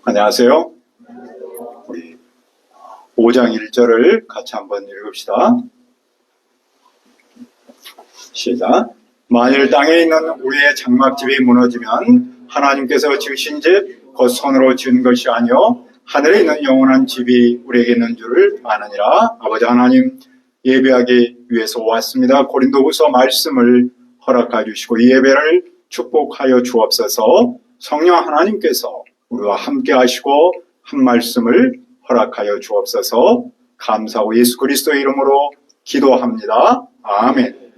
안녕하세요. 우리 5장 1절을 같이 한번 읽읍시다. 시작. 만일 땅에 있는 우리의 장막집이 무너지면 하나님께서 지으신 집 곧 손으로 지은 것이 아니요 하늘에 있는 영원한 집이 우리에게 있는 줄을 아느니라. 아버지 하나님, 예배하기 위해서 왔습니다. 고린도후서 말씀을 허락해 주시고 이 예배를 축복하여 주옵소서. 성령 하나님께서 우리와 함께 하시고 한 말씀을 허락하여 주옵소서. 감사하고 예수 그리스도의 이름으로 기도합니다. 아멘.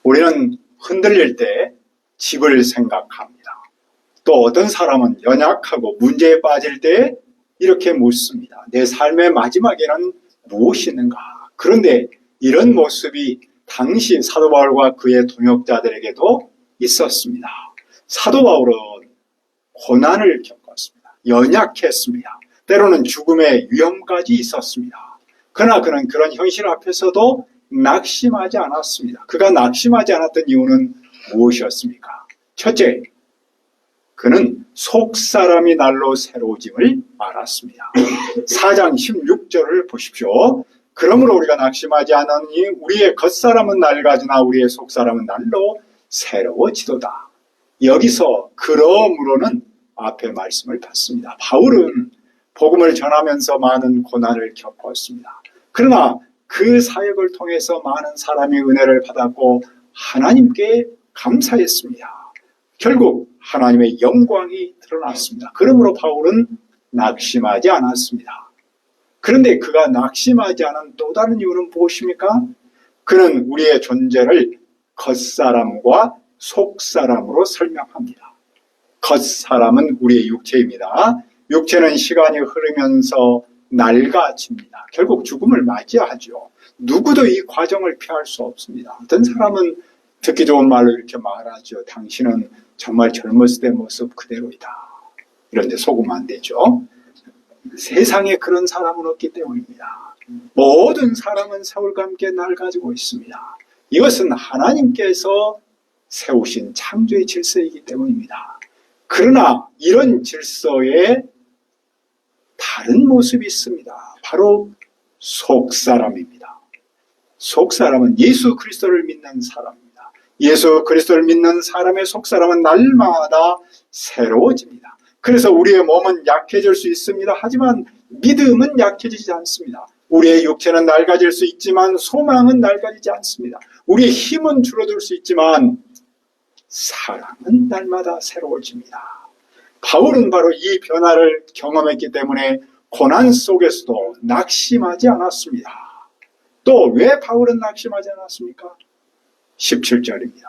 우리는 흔들릴 때 집을 생각합니다. 또 어떤 사람은 연약하고 문제에 빠질 때 이렇게 묻습니다. 내 삶의 마지막에는 무엇이 있는가? 그런데 이런 모습이 당시 사도 바울과 그의 동역자들에게도 있었습니다. 사도 바울은 고난을 겪었습니다. 연약했습니다. 때로는 죽음의 위험까지 있었습니다. 그러나 그는 그런 현실 앞에서도 낙심하지 않았습니다. 그가 낙심하지 않았던 이유는 무엇이었습니까? 첫째, 그는 속사람이 날로 새로워짐을 알았습니다. 4장 16절을 보십시오. 그러므로 우리가 낙심하지 않으니 우리의 겉사람은 낡아지나 우리의 속사람은 날로 새로워지도다. 여기서 그러므로는 앞에 말씀을 받습니다. 바울은 복음을 전하면서 많은 고난을 겪었습니다. 그러나 그 사역을 통해서 많은 사람이 은혜를 받았고 하나님께 감사했습니다. 결국 하나님의 영광이 드러났습니다. 그러므로 바울은 낙심하지 않았습니다. 그런데 그가 낙심하지 않은 또 다른 이유는 무엇입니까? 그는 우리의 존재를 겉사람과 속사람으로 설명합니다. 겉사람은 우리의 육체입니다. 육체는 시간이 흐르면서 낡아집니다. 결국 죽음을 맞이하죠. 누구도 이 과정을 피할 수 없습니다. 어떤 사람은 듣기 좋은 말로 이렇게 말하죠. 당신은 정말 젊었을 때 모습 그대로이다. 이런데 속으면 안 되죠. 세상에 그런 사람은 없기 때문입니다. 모든 사람은 세월과 함께 낡아지고 있습니다. 이것은 하나님께서 세우신 창조의 질서이기 때문입니다. 그러나 이런 질서에 다른 모습이 있습니다. 바로 속사람입니다. 속사람은 예수 그리스도를 믿는 사람입니다. 예수 그리스도를 믿는 사람의 속사람은 날마다 새로워집니다. 그래서 우리의 몸은 약해질 수 있습니다. 하지만 믿음은 약해지지 않습니다. 우리의 육체는 낡아질 수 있지만 소망은 낡아지지 않습니다. 우리의 힘은 줄어들 수 있지만 사랑은 날마다 새로워집니다. 바울은 바로 이 변화를 경험했기 때문에 고난 속에서도 낙심하지 않았습니다. 또 왜 바울은 낙심하지 않았습니까? 17절입니다.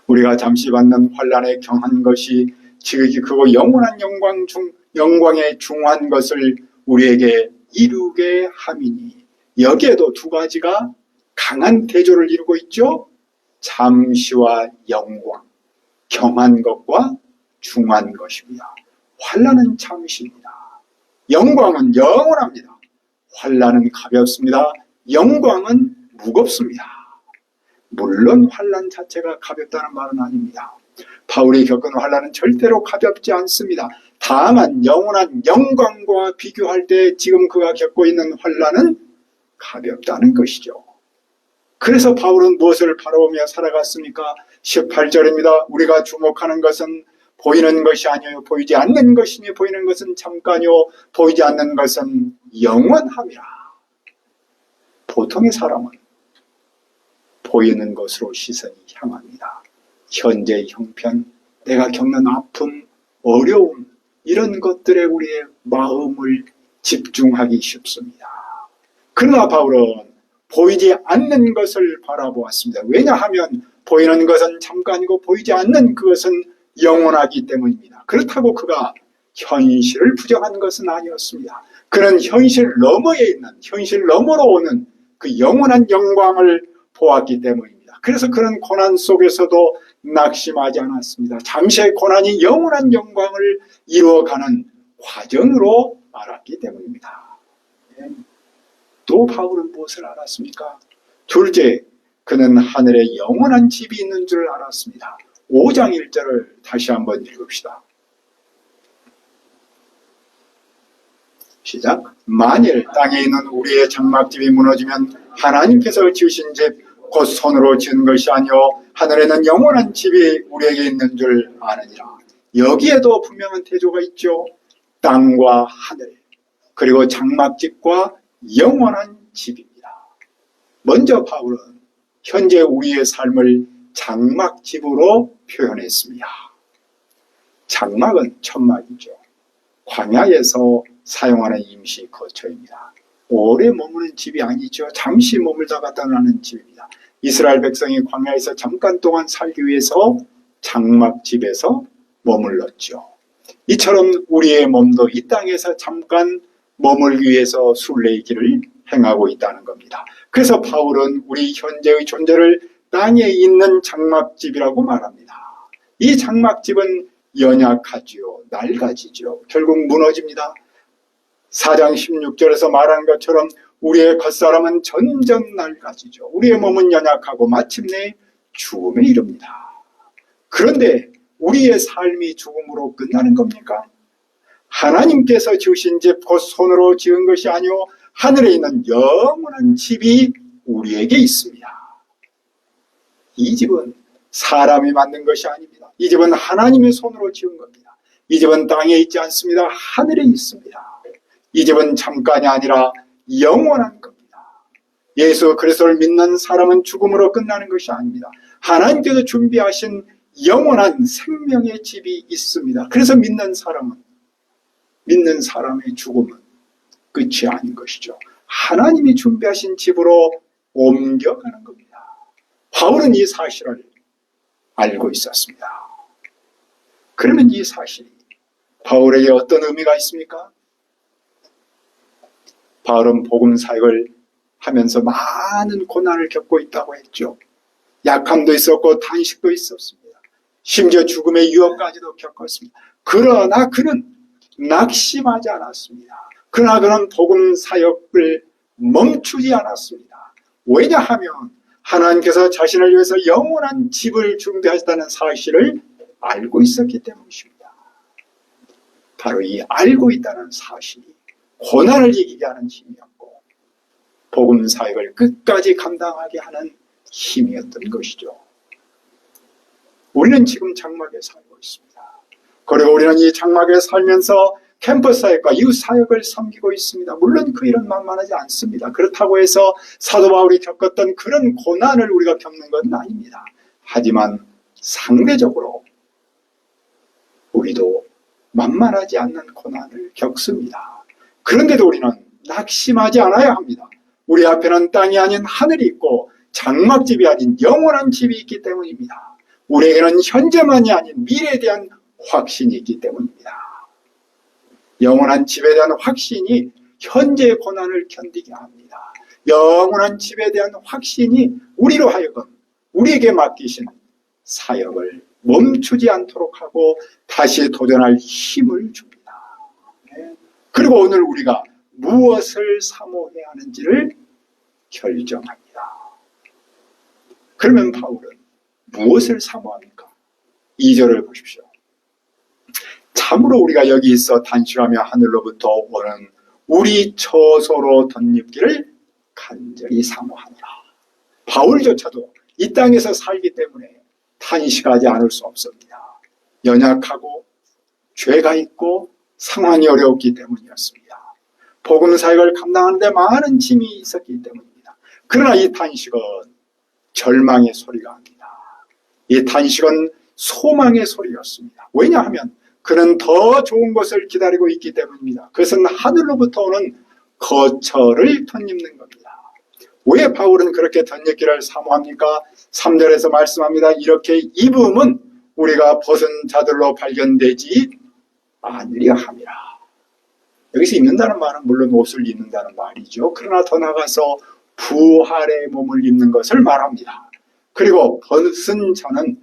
우리가 잠시 받는 환난에 경한 것이 지극히 크고 영원한 영광에 중한 것을 우리에게 이루게 함이니. 여기에도 두 가지가 강한 대조를 이루고 있죠. 잠시와 영광, 경한 것과 중한 것입니다. 환난은 잠시입니다. 영광은 영원합니다. 환난은 가볍습니다. 영광은 무겁습니다. 물론 환난 자체가 가볍다는 말은 아닙니다. 바울이 겪은 환난은 절대로 가볍지 않습니다. 다만 영원한 영광과 비교할 때 지금 그가 겪고 있는 환난은 가볍다는 것이죠. 그래서 바울은 무엇을 바라보며 살아갔습니까? 18절입니다. 우리가 주목하는 것은 보이는 것이 아니요 보이지 않는 것이니 보이는 것은 잠깐이요 보이지 않는 것은 영원함이라. 보통의 사람은 보이는 것으로 시선이 향합니다. 현재의 형편, 내가 겪는 아픔, 어려움 이런 것들에 우리의 마음을 집중하기 쉽습니다. 그러나 바울은 보이지 않는 것을 바라보았습니다. 왜냐하면 보이는 것은 잠깐이고 보이지 않는 그것은 영원하기 때문입니다. 그렇다고 그가 현실을 부정한 것은 아니었습니다. 그는 현실 너머에 있는, 현실 너머로 오는 그 영원한 영광을 보았기 때문입니다. 그래서 그런 고난 속에서도 낙심하지 않았습니다. 잠시의 고난이 영원한 영광을 이루어가는 과정으로 알았기 때문입니다. 또 바울은 무엇을 알았습니까? 둘째, 그는 하늘에 영원한 집이 있는 줄 알았습니다. 5장 1절을 다시 한번 읽읍시다. 시작. 만일 땅에 있는 우리의 장막집이 무너지면 하나님께서 지으신 집 곧 손으로 지은 것이 아니요 하늘에는 영원한 집이 우리에게 있는 줄 아느니라. 여기에도 분명한 태조가 있죠. 땅과 하늘, 그리고 장막집과 영원한 집입니다. 먼저 바울은 현재 우리의 삶을 장막집으로 표현했습니다. 장막은 천막이죠. 광야에서 사용하는 임시 거처입니다. 오래 머무는 집이 아니죠. 잠시 머물다가 떠나는 집입니다. 이스라엘 백성이 광야에서 잠깐 동안 살기 위해서 장막집에서 머물렀죠. 이처럼 우리의 몸도 이 땅에서 잠깐 머물기 위해서 순례의 행하고 있다는 겁니다. 그래서 바울은 우리 현재의 존재를 땅에 있는 장막집이라고 말합니다. 이 장막집은 연약하지요. 낡아지죠. 결국 무너집니다. 4장 16절에서 말한 것처럼 우리의 겉사람은 점점 낡아지죠. 우리의 몸은 연약하고 마침내 죽음에 이릅니다. 그런데 우리의 삶이 죽음으로 끝나는 겁니까? 하나님께서 지으신 집 곧 손으로 지은 것이 아니오 하늘에 있는 영원한 집이 우리에게 있습니다. 이 집은 사람이 만든 것이 아닙니다. 이 집은 하나님의 손으로 지은 겁니다. 이 집은 땅에 있지 않습니다. 하늘에 있습니다. 이 집은 잠깐이 아니라 영원한 겁니다. 예수 그리스도를 믿는 사람은 죽음으로 끝나는 것이 아닙니다. 하나님께서 준비하신 영원한 생명의 집이 있습니다. 그래서 믿는 사람의 죽음은 끝이 아닌 것이죠. 하나님이 준비하신 집으로 옮겨가는 겁니다. 바울은 이 사실을 알고 있었습니다. 그러면 이 사실이 바울에게 어떤 의미가 있습니까? 바울은 복음 사역을 하면서 많은 고난을 겪고 있다고 했죠. 약함도 있었고 탄식도 있었습니다. 심지어 죽음의 위협까지도 겪었습니다. 그러나 그는 낙심하지 않았습니다. 그러나 그는 복음 사역을 멈추지 않았습니다. 왜냐하면 하나님께서 자신을 위해서 영원한 집을 준비하셨다는 사실을 알고 있었기 때문입니다. 바로 이 알고 있다는 사실이 고난을 이기게 하는 힘이었고 복음 사역을 끝까지 감당하게 하는 힘이었던 것이죠. 우리는 지금 장막에 살고 있습니다. 그리고 우리는 이 장막에 살면서 캠퍼스 사역과 이웃 사역을 섬기고 있습니다. 물론 그 일은 만만하지 않습니다. 그렇다고 해서 사도 바울이 겪었던 그런 고난을 우리가 겪는 건 아닙니다. 하지만 상대적으로 우리도 만만하지 않는 고난을 겪습니다. 그런데도 우리는 낙심하지 않아야 합니다. 우리 앞에는 땅이 아닌 하늘이 있고 장막집이 아닌 영원한 집이 있기 때문입니다. 우리에게는 현재만이 아닌 미래에 대한 확신이 있기 때문입니다. 영원한 집에 대한 확신이 현재의 고난을 견디게 합니다. 영원한 집에 대한 확신이 우리로 하여금 우리에게 맡기신 사역을 멈추지 않도록 하고 다시 도전할 힘을 줍니다. 그리고 오늘 우리가 무엇을 사모해야 하는지를 결정합니다. 그러면 바울은 무엇을 사모합니까? 2절을 보십시오. 참으로 우리가 여기 있어 단식하며 하늘로부터 오는 우리 처소로 덧입기를 간절히 사모하노라. 바울조차도 이 땅에서 살기 때문에 탄식하지 않을 수 없습니다. 연약하고 죄가 있고 상황이 어려웠기 때문이었습니다. 복음 사역을 감당하는데 많은 짐이 있었기 때문입니다. 그러나 이 탄식은 절망의 소리가 아닙니다. 이 탄식은 소망의 소리였습니다. 왜냐하면 그는 더 좋은 것을 기다리고 있기 때문입니다. 그것은 하늘로부터 오는 거처를 덧입는 겁니다. 왜 바울은 그렇게 덧입기를 사모합니까? 3절에서 말씀합니다. 이렇게 입음은 우리가 벗은 자들로 발견되지 않으려 함이라. 여기서 입는다는 말은 물론 옷을 입는다는 말이죠. 그러나 더 나아가서 부활의 몸을 입는 것을 말합니다. 그리고 벗은 자는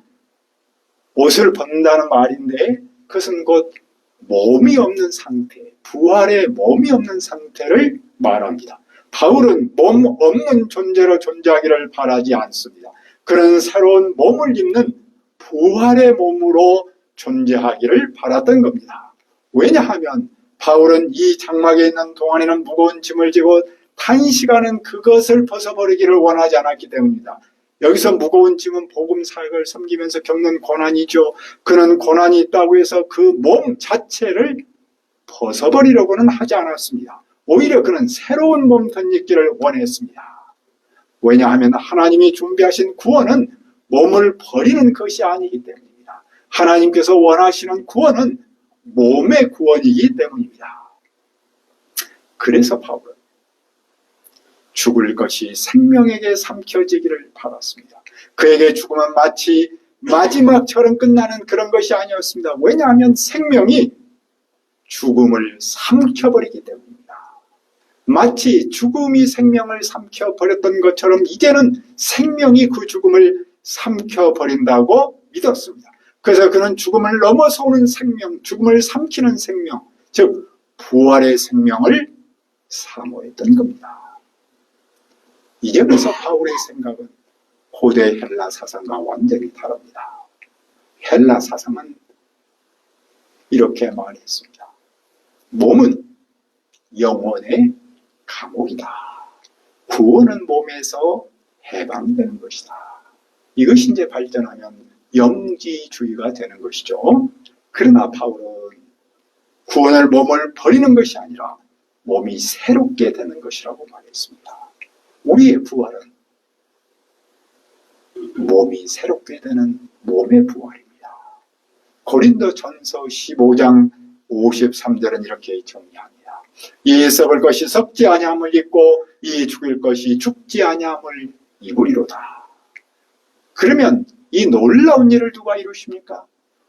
옷을 벗는다는 말인데 그것은 곧 몸이 없는 상태, 부활의 몸이 없는 상태를 말합니다. 바울은 몸 없는 존재로 존재하기를 바라지 않습니다. 그런 새로운 몸을 입는 부활의 몸으로 존재하기를 바랐던 겁니다. 왜냐하면 바울은 이 장막에 있는 동안에는 무거운 짐을 지고 단시간은 그것을 벗어버리기를 원하지 않았기 때문입니다. 여기서 무거운 짐은 복음 사역을 섬기면서 겪는 고난이죠. 그는 고난이 있다고 해서 그 몸 자체를 벗어버리려고는 하지 않았습니다. 오히려 그는 새로운 몸 덧입기를 원했습니다. 왜냐하면 하나님이 준비하신 구원은 몸을 버리는 것이 아니기 때문입니다. 하나님께서 원하시는 구원은 몸의 구원이기 때문입니다. 그래서 바울은 죽을 것이 생명에게 삼켜지기를 바랐습니다. 그에게 죽음은 마치 마지막처럼 끝나는 그런 것이 아니었습니다. 왜냐하면 생명이 죽음을 삼켜버리기 때문입니다. 마치 죽음이 생명을 삼켜버렸던 것처럼 이제는 생명이 그 죽음을 삼켜버린다고 믿었습니다. 그래서 그는 죽음을 넘어서오는 생명, 죽음을 삼키는 생명, 즉 부활의 생명을 사모했던 겁니다. 이 점에서 바울의 생각은 고대 헬라 사상과 완전히 다릅니다. 헬라 사상은 이렇게 말했습니다. 몸은 영혼의 감옥이다. 구원은 몸에서 해방되는 것이다. 이것이 이제 발전하면 영지주의가 되는 것이죠. 그러나 바울은 구원을 몸을 버리는 것이 아니라 몸이 새롭게 되는 것이라고 말했습니다. 우리의 부활은 몸이 새롭게 되는 몸의 부활입니다. 고린도전서 15장 53절은 이렇게 정리합니다. 이 썩을 것이 썩지 아니함을 입고 이 죽을 것이 죽지 아니함을 입으리로다. 그러면 이 놀라운 일을 누가 이루십니까?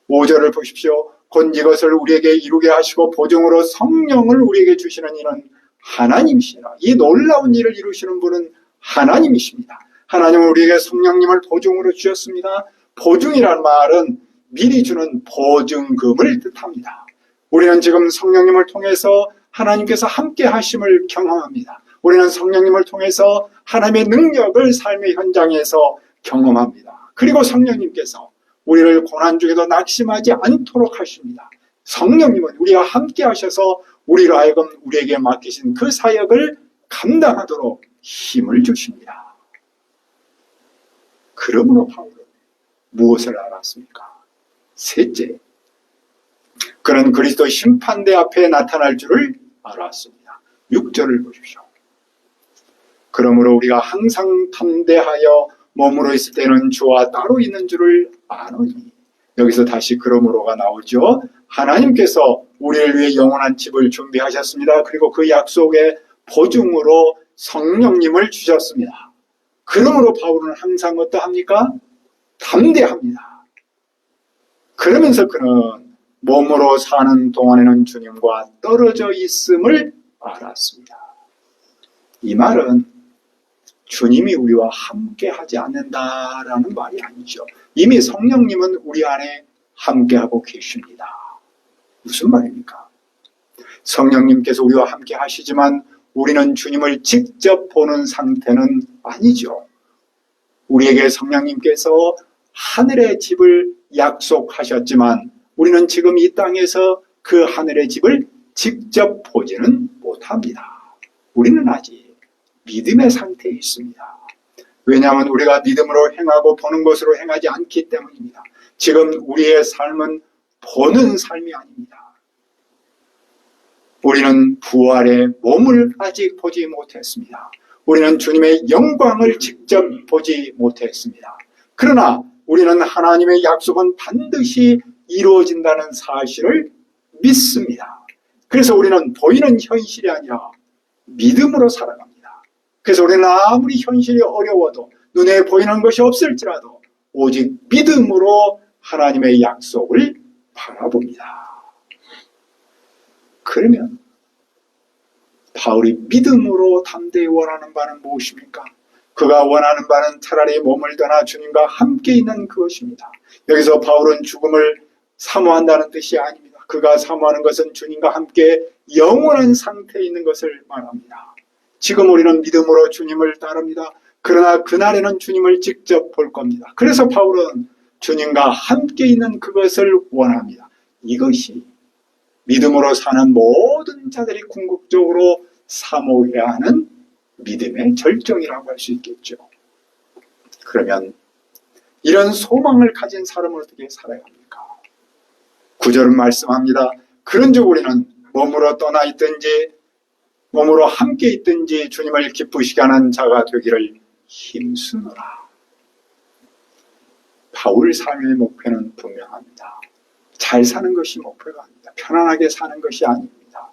5절을 보십시오. 곧 이것을 우리에게 이루게 하시고 보증으로 성령을 우리에게 주시는 이는 하나님이시라. 이 놀라운 일을 이루시는 분은 하나님이십니다. 하나님은 우리에게 성령님을 보증으로 주셨습니다. 보증이란 말은 미리 주는 보증금을 뜻합니다. 우리는 지금 성령님을 통해서 하나님께서 함께 하심을 경험합니다. 우리는 성령님을 통해서 하나님의 능력을 삶의 현장에서 경험합니다. 그리고 성령님께서 우리를 고난 중에도 낙심하지 않도록 하십니다. 성령님은 우리와 함께 하셔서 우리로 하여금 우리에게 맡기신 그 사역을 감당하도록 힘을 주십니다. 그러므로 바울은 무엇을 알았습니까? 셋째, 그는 그리스도 심판대 앞에 나타날 줄을 알았습니다. 6절을 보십시오. 그러므로 우리가 항상 담대하여 몸으로 있을 때는 주와 따로 있는 줄을 아노니. 여기서 다시 그러므로가 나오죠. 하나님께서 우리를 위해 영원한 집을 준비하셨습니다. 그리고 그 약속의 보증으로 성령님을 주셨습니다. 그러므로 바울은 항상 어떠합니까? 담대합니다. 그러면서 그는 몸으로 사는 동안에는 주님과 떨어져 있음을 알았습니다. 이 말은 주님이 우리와 함께 하지 않는다라는 말이 아니죠. 이미 성령님은 우리 안에 함께하고 계십니다. 무슨 말입니까? 성령님께서 우리와 함께 하시지만 우리는 주님을 직접 보는 상태는 아니죠. 우리에게 성령님께서 하늘의 집을 약속하셨지만 우리는 지금 이 땅에서 그 하늘의 집을 직접 보지는 못합니다. 우리는 아직 믿음의 상태에 있습니다. 왜냐하면 우리가 믿음으로 행하고 보는 것으로 행하지 않기 때문입니다. 지금 우리의 삶은 보는 삶이 아닙니다. 우리는 부활의 몸을 아직 보지 못했습니다. 우리는 주님의 영광을 직접 보지 못했습니다. 그러나 우리는 하나님의 약속은 반드시 이루어진다는 사실을 믿습니다. 그래서 우리는 보이는 현실이 아니라 믿음으로 살아갑니다. 그래서 우리는 아무리 현실이 어려워도 눈에 보이는 것이 없을지라도 오직 믿음으로 하나님의 약속을 바라봅니다. 그러면 바울이 믿음으로 담대히 원하는 바는 무엇입니까? 그가 원하는 바는 차라리 몸을 떠나 주님과 함께 있는 그것입니다. 여기서 바울은 죽음을 사모한다는 뜻이 아닙니다. 그가 사모하는 것은 주님과 함께 영원한 상태에 있는 것을 말합니다. 지금 우리는 믿음으로 주님을 따릅니다. 그러나 그날에는 주님을 직접 볼 겁니다. 그래서 바울은 주님과 함께 있는 그것을 원합니다. 이것이 믿음으로 사는 모든 자들이 궁극적으로 사모해야 하는 믿음의 절정이라고 할 수 있겠죠. 그러면 이런 소망을 가진 사람은 어떻게 살아야 합니까? 9절은 말씀합니다. 그런즉 우리는 몸으로 떠나 있든지 몸으로 함께 있든지 주님을 기쁘시게 하는 자가 되기를 힘쓰노라. 바울 삶의 목표는 분명합니다. 잘 사는 것이 목표가 아닙니다. 편안하게 사는 것이 아닙니다.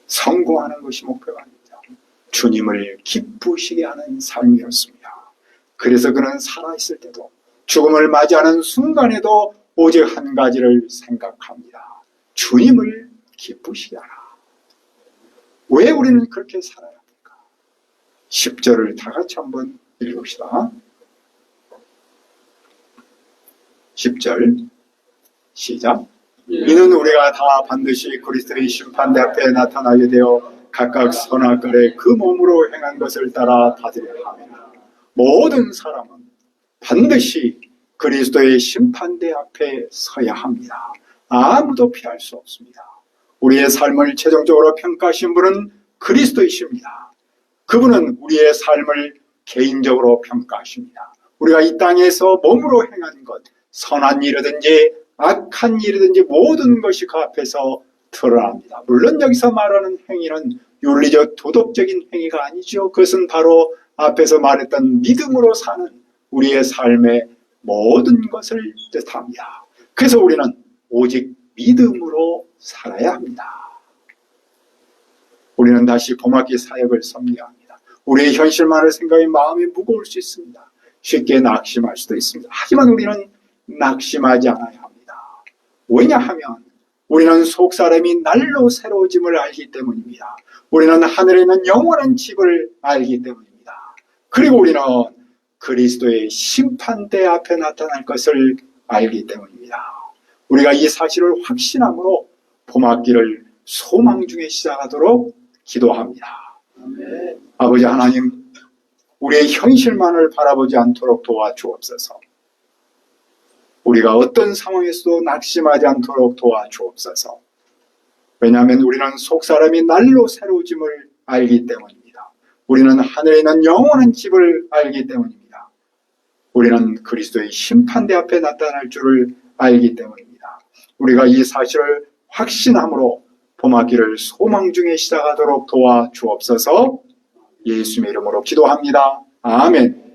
성공하는 것이 목표가 아닙니다. 주님을 기쁘시게 하는 삶이었습니다. 그래서 그는 살아있을 때도 죽음을 맞이하는 순간에도 오직 한 가지를 생각합니다. 주님을 기쁘시게 하라. 왜 우리는 그렇게 살아야 합니까? 10절을 다 같이 한번 읽읍시다. 10절 시작. 이는 우리가 다 반드시 그리스도의 심판대 앞에 나타나게 되어 각각 선악과에 그 몸으로 행한 것을 따라 받으려 합니다. 모든 사람은 반드시 그리스도의 심판대 앞에 서야 합니다. 아무도 피할 수 없습니다. 우리의 삶을 최종적으로 평가하신 분은 그리스도이십니다. 그분은 우리의 삶을 개인적으로 평가하십니다. 우리가 이 땅에서 몸으로 행한 것, 선한 일이든지 악한 일이든지 모든 것이 그 앞에서 드러납니다. 물론 여기서 말하는 행위는 윤리적 도덕적인 행위가 아니죠. 그것은 바로 앞에서 말했던 믿음으로 사는 우리의 삶의 모든 것을 뜻합니다. 그래서 우리는 오직 믿음으로 살아야 합니다. 우리는 다시 봄학기 사역을 섬겨합니다. 우리의 현실만을 생각해 마음이 무거울 수 있습니다. 쉽게 낙심할 수도 있습니다. 하지만 우리는 낙심하지 않아야 합니다. 왜냐하면 우리는 속사람이 날로 새로워짐을 알기 때문입니다. 우리는 하늘에 있는 영원한 집을 알기 때문입니다. 그리고 우리는 그리스도의 심판대 앞에 나타날 것을 알기 때문입니다. 우리가 이 사실을 확신함으로 봄학기를 소망 중에 시작하도록 기도합니다. 아버지 하나님, 우리의 현실만을 바라보지 않도록 도와주옵소서. 우리가 어떤 상황에서도 낙심하지 않도록 도와주옵소서. 왜냐하면 우리는 속사람이 날로 새로워짐을 알기 때문입니다. 우리는 하늘에 있는 영원한 집을 알기 때문입니다. 우리는 그리스도의 심판대 앞에 나타날 줄을 알기 때문입니다. 우리가 이 사실을 확신함으로 봄학기를 소망 중에 시작하도록 도와주옵소서. 예수님의 이름으로 기도합니다. 아멘.